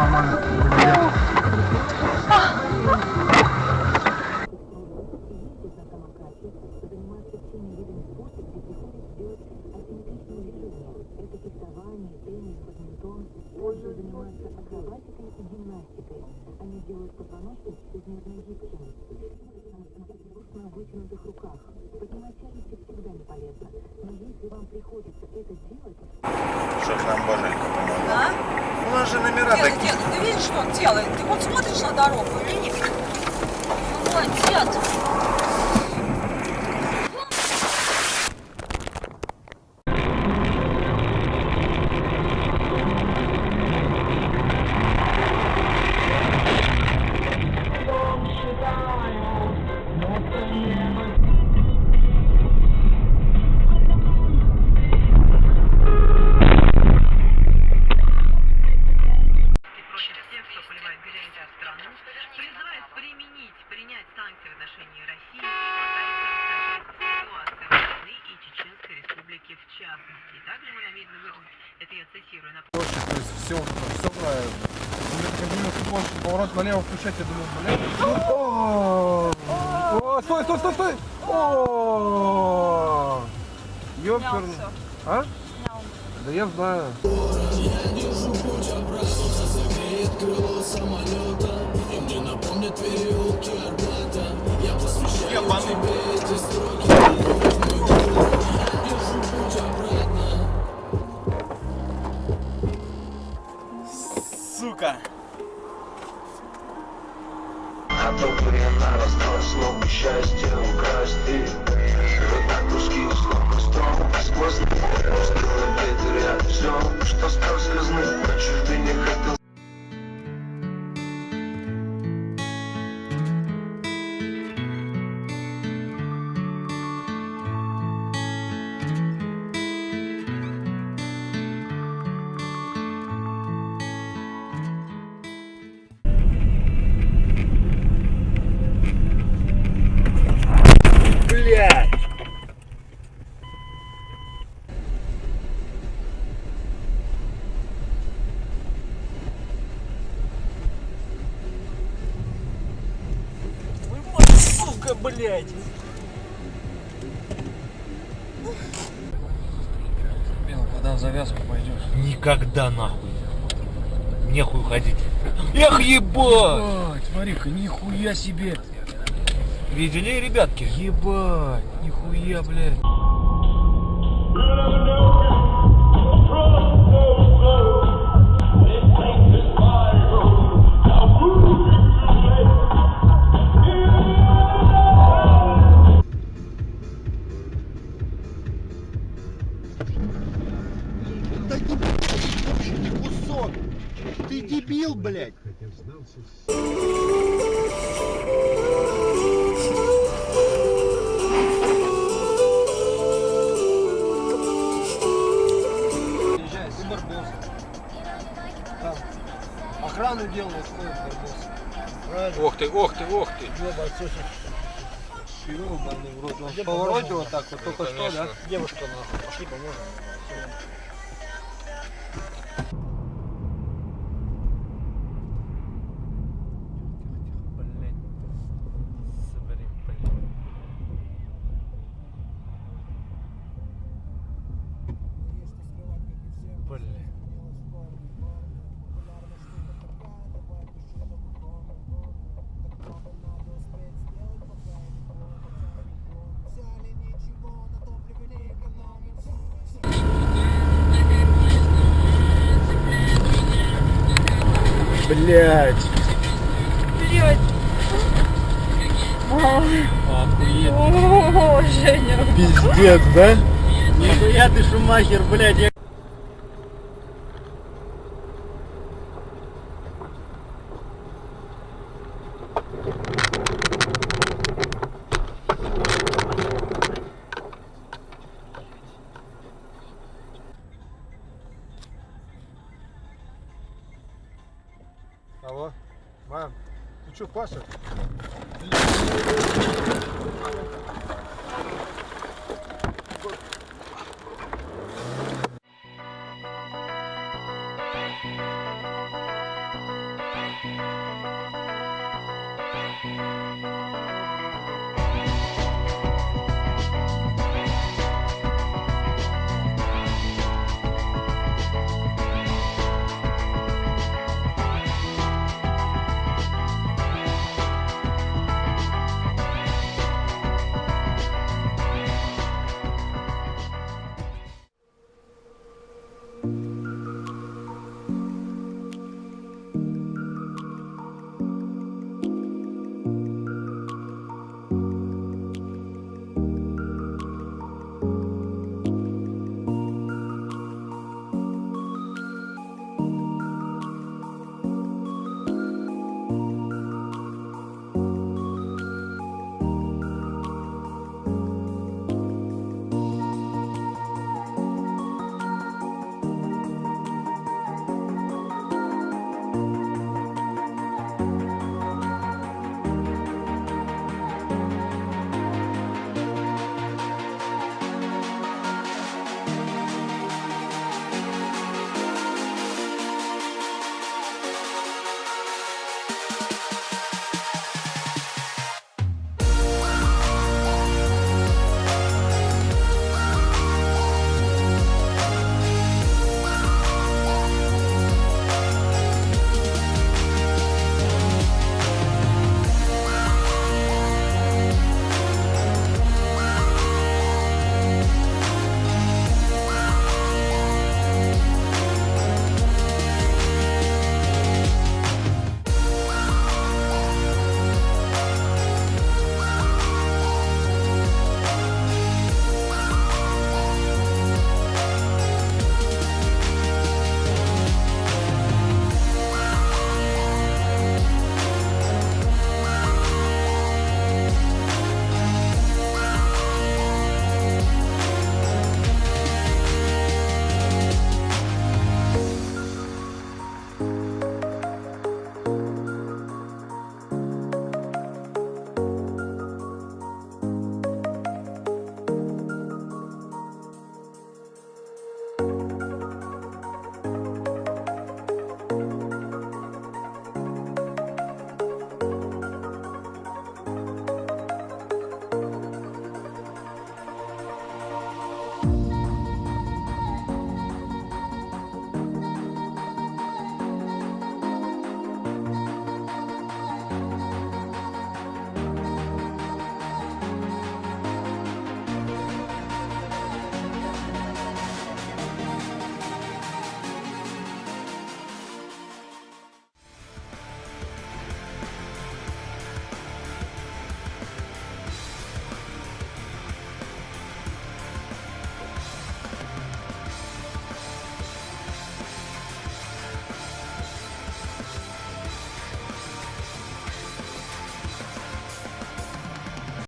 нормально выглядит. Что к нам Боженька помогла? А? У нас же номера Дед, такие. дед, ты видишь, что он делает? Ты вот смотришь на дорогу или нет? Ой, дед. Принять санкции в отношении России и пытается расширить ситуацию в и Чеченской Республике в частности. Также мы намерены выразить, это я цитирую, на То есть все правильно. Ты можешь поворот налево включать, я думаю, блядь. О, стой! О, ёперный. А? Да я знаю. Сука! А то она рассталась, но счастье украсть ты. Так русские слова строго сквозь на ветер я все, что стал слезным на чужбине хотел. Блядь! Сука, блядь! Когда в завязку пойдешь. Никогда нахуй. Нехуй уходить. Эх, ебать! Смотри-ка, нихуя себе. Видели, ребятки? Ебать, нихуя, блядь. Да ты вообще не кусок! Ты дебил, блядь! Ты Барбос. Там охрану делает, стоит Барбос. Правильно? Ох ты, ох ты, ох ты. Ёбаный в рот. Он в повороте вот так вот, только что, да? Девушка нахуй, пошли поможем. Блядь. Блядь. О, Женя. Пиздец, да? Нихуя ты Шумахер, блядь. Я... Алло, мам, ты что, Паша? Thank